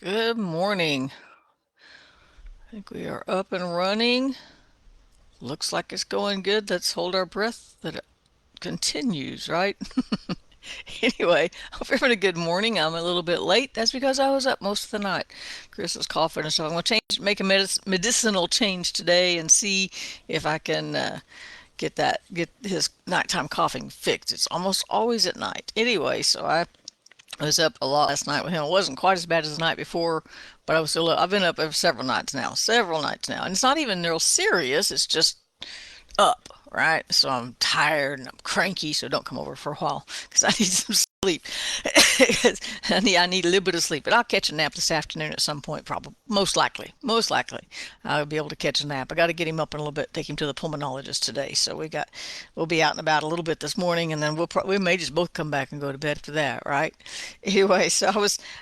Good morning. I think we are up and running. Looks like it's going good. Let's hold our breath that it continues, right? Anyway, hope you're having a good morning. I'm a little bit late. That's because I was up most of the night. Chris was coughing and stuff. I'm going to make a medicinal change today and see if I can get his nighttime coughing fixed. It's almost always at night. Anyway, so I was up a lot last night with him. It wasn't quite as bad as the night before, but I was still up. I've been up several nights now. And it's not even real serious. It's just up, right? So I'm tired and I'm cranky, so don't come over for a while because I need some sleep. I need a little bit of sleep, but I'll catch a nap this afternoon at some point, probably, most likely, I'll be able to catch a nap. I got to get him up in a little bit, take him to the pulmonologist today. So we'll be out and about a little bit this morning, and then we may just both come back and go to bed after that, right? Anyway, so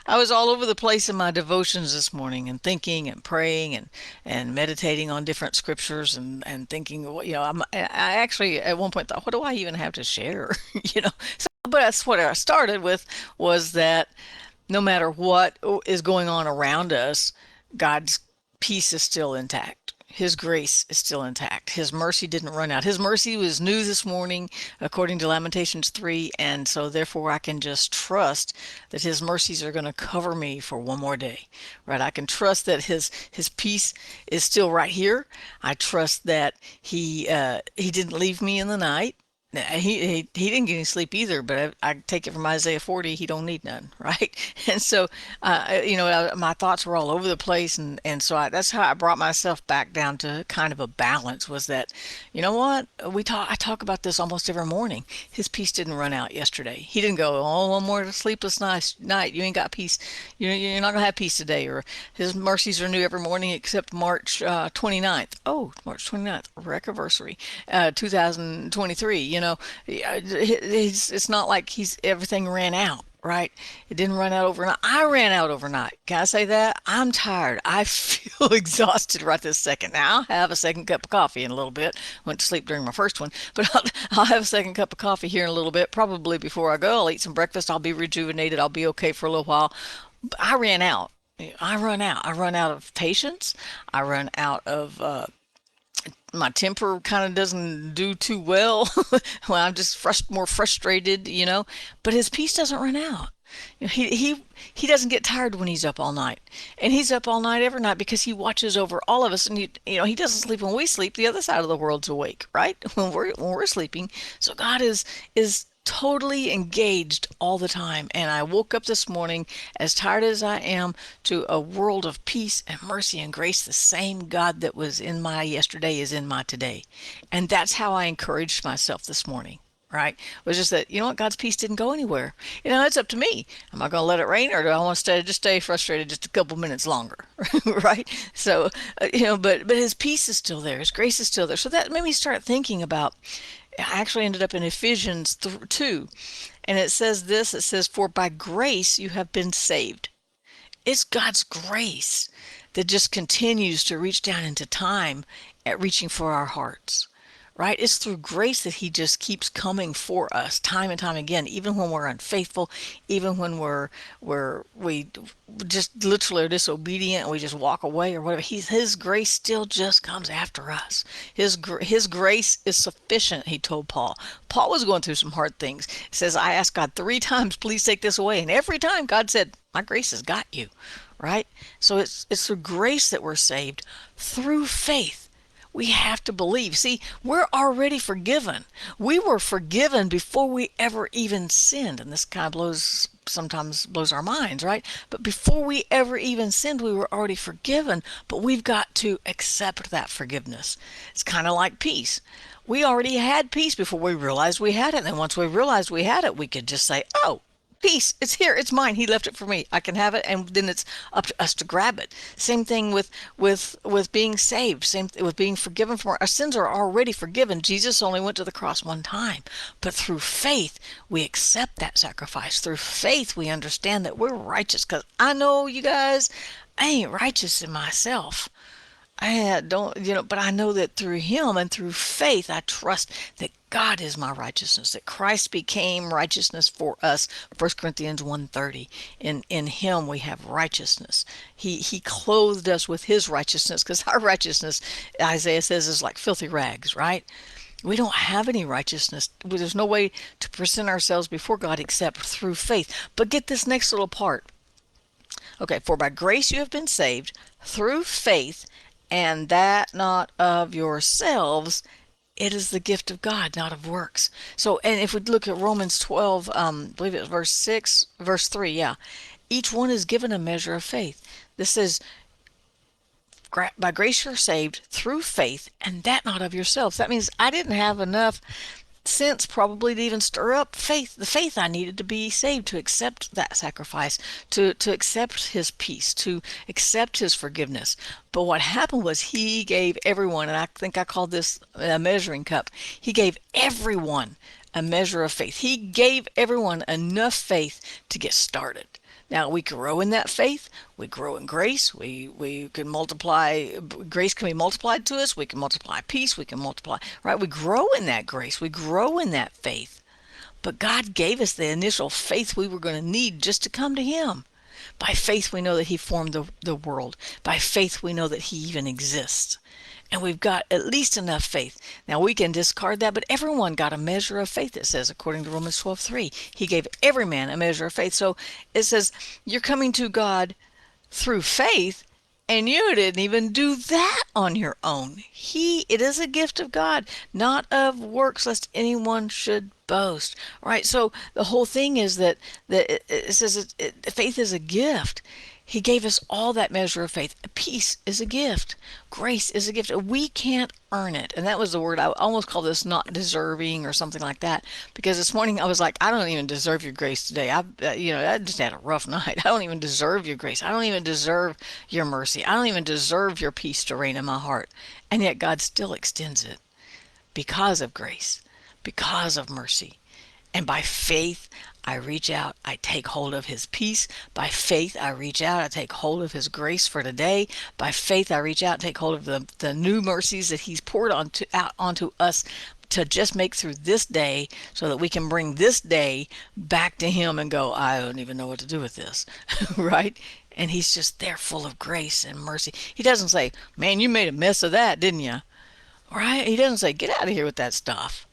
I was all over the place in my devotions this morning and thinking and praying and meditating on different scriptures and thinking, I actually at one point thought, what do I even have to share? you know, but that's what I started with was that no matter what is going on around us, God's peace is still intact. His grace is still intact. His mercy didn't run out. His mercy was new this morning, according to Lamentations 3. And so, therefore, I can just trust that His mercies are going to cover me for one more day, right? I can trust that His peace is still right here. I trust that He didn't leave me in the night. He didn't get any sleep either, but I take it from Isaiah 40, he don't need none, right? And so, my thoughts were all over the place, and so that's how I brought myself back down to kind of a balance. Was that, you know what, I talk about this almost every morning. His peace didn't run out yesterday. He didn't go, oh, one more sleepless night, you ain't got peace. You're not gonna have peace today. Or His mercies are new every morning except March 29th. Oh, March 29th, Reciversary, 2023. It's not like he's everything ran out, right? It didn't run out overnight. I ran out overnight. Can I say that? I'm tired. I feel exhausted right this second. Now I'll have a second cup of coffee in a little bit. Went to sleep during my first one, but I'll have a second cup of coffee here in a little bit. Probably before I go, I'll eat some breakfast. I'll be rejuvenated. I'll be okay for a little while. But I ran out. I run out. I run out of patience. I run out of my temper kind of doesn't do too well when I'm just more frustrated. But his peace doesn't run out. He doesn't get tired when he's up all night, and he's up all night every night because he watches over all of us. And he doesn't sleep when we sleep. The other side of the world's awake, right? When we're sleeping. So God is totally engaged all the time. And I woke up this morning, as tired as I am, to a world of peace and mercy and grace. The same God that was in my yesterday is in my today. And that's how I encouraged myself this morning. Right? It was just that, what, God's peace didn't go anywhere. It's up to me. Am I going to let it rain, or do I want to stay frustrated just a couple minutes longer? Right? So, but His peace is still there. His grace is still there. So that made me start thinking about, I actually ended up in Ephesians 2, and it says this, it says, for by grace you have been saved. It's God's grace that just continues to reach down into time at reaching for our hearts. Right? It's through grace that He just keeps coming for us time and time again, even when we're unfaithful, even when we just literally are disobedient and we just walk away or whatever. His grace still just comes after us. His grace is sufficient, he told Paul. Paul was going through some hard things. He says, I asked God 3 times, please take this away. And every time God said, my grace has got you. Right? So it's through grace that we're saved, through faith. We have to believe. See, we're already forgiven. We were forgiven before we ever even sinned. And this kind of sometimes blows our minds, right? But before we ever even sinned, we were already forgiven. But we've got to accept that forgiveness. It's kind of like peace. We already had peace before we realized we had it. And then once we realized we had it, we could just say, oh, peace, it's here, it's mine, He left it for me, I can have it. And then it's up to us to grab it. Same thing with being saved. Same with being forgiven. From our sins are already forgiven. Jesus only went to the cross one time, but through faith we accept that sacrifice. Through faith we understand that we're righteous, because I know, you guys, I ain't righteous in myself. I don't, but I know that through Him and through faith, I trust that God is my righteousness, that Christ became righteousness for us. 1 Corinthians 1:30. In him we have righteousness. He clothed us with his righteousness, because our righteousness, Isaiah says, is like filthy rags, right? We don't have any righteousness. There's no way to present ourselves before God except through faith. But get this next little part. Okay, for by grace you have been saved through faith, and that not of yourselves. It is the gift of God, not of works. So, and if we look at Romans 12, I believe it's verse 3, yeah. Each one is given a measure of faith. This says, by grace you're saved through faith, and that not of yourselves. That means I didn't have enough sense probably to even stir up faith, the faith I needed to be saved, to accept that sacrifice, to accept his peace, to accept his forgiveness. But what happened was he gave everyone, and I think I called this a measuring cup, he gave everyone a measure of faith. He gave everyone enough faith to get started. Now we grow in that faith. We grow in grace. We can multiply. Grace can be multiplied to us. We can multiply peace. We can multiply. Right? We grow in that grace. We grow in that faith. But God gave us the initial faith we were going to need just to come to him. By faith we know that he formed the world. By faith we know that he even exists. And we've got at least enough faith. Now we can discard that, but everyone got a measure of faith, it says, according to Romans 12:3. He gave every man a measure of faith. So it says you're coming to God through faith, and you didn't even do that on your own. It is a gift of God, not of works, lest anyone should boast. All right, so the whole thing is that it says faith is a gift. He gave us all that measure of faith. Peace is a gift. Grace is a gift. We can't earn it. And that was the word. I almost called this not deserving or something like that. Because this morning I was like, I don't even deserve your grace today. I just had a rough night. I don't even deserve your grace. I don't even deserve your mercy. I don't even deserve your peace to reign in my heart. And yet God still extends it because of grace, because of mercy. And by faith, I reach out, I take hold of his peace. By faith, I reach out, I take hold of his grace for today. By faith, I reach out and take hold of the new mercies that he's poured out onto us to just make through this day, so that we can bring this day back to him and go, I don't even know what to do with this, right? And he's just there full of grace and mercy. He doesn't say, man, you made a mess of that, didn't you? Right? He doesn't say, get out of here with that stuff.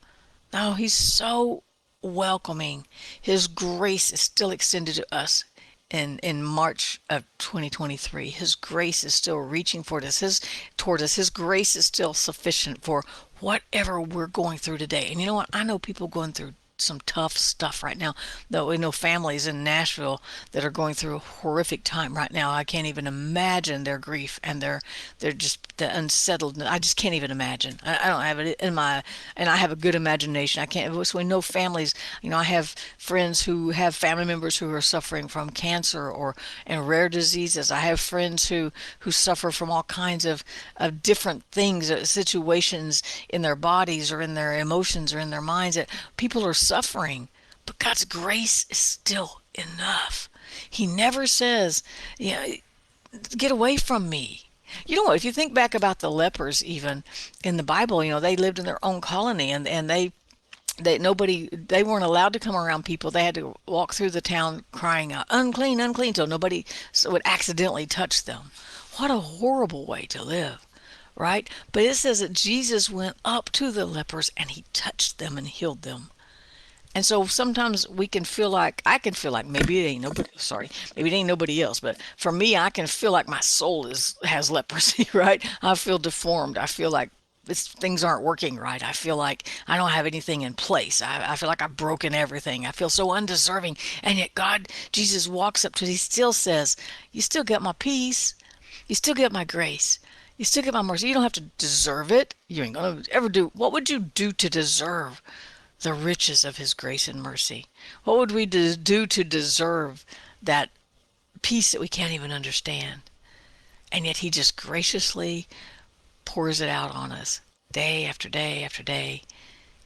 No, he's so welcoming. His grace is still extended to us in March of 2023. His grace is still reaching for us. Toward us. His grace is still sufficient for whatever we're going through today. And you know what? I know people going through some tough stuff right now. Though we know families in Nashville that are going through a horrific time right now. I can't even imagine their grief and they're just the unsettled. I just can't even imagine. I don't have it in my, and I have a good imagination. I can't. So we know families. I have friends who have family members who are suffering from cancer or and rare diseases. I have friends who suffer from all kinds of different things, situations in their bodies or in their emotions or in their minds that people are suffering, but God's grace is still enough. He never says, get away from me. You know what? If you think back about the lepers, even in the Bible, they lived in their own colony, and they weren't allowed to come around people. They had to walk through the town crying out, unclean, unclean, so nobody would accidentally touch them. What a horrible way to live, right? But it says that Jesus went up to the lepers and he touched them and healed them. And so sometimes I can feel like maybe it ain't nobody else, but for me, I can feel like my soul has leprosy, right? I feel deformed. I feel like things aren't working right. I feel like I don't have anything in place. I feel like I've broken everything. I feel so undeserving. And yet Jesus walks up to me. He still says, you still get my peace. You still get my grace. You still get my mercy. You don't have to deserve it. You ain't going to ever do. What would you do to deserve the riches of his grace and mercy? What would we do to deserve that peace that we can't even understand? And yet he just graciously pours it out on us day after day after day,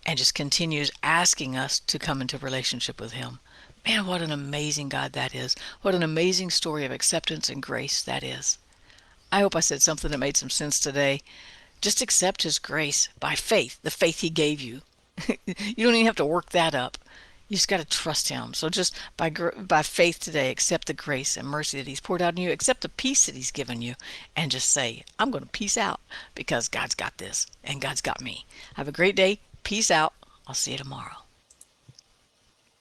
and just continues asking us to come into relationship with him. Man, what an amazing God that is. What an amazing story of acceptance and grace that is. I hope I said something that made some sense today. Just accept his grace by faith, the faith he gave you. You don't even have to work that up. You just got to trust him. So just by faith today, accept the grace and mercy that he's poured out on you, accept the peace that he's given you, and just say, I'm going to peace out because God's got this and God's got me. Have a great day. Peace out. I'll see you tomorrow.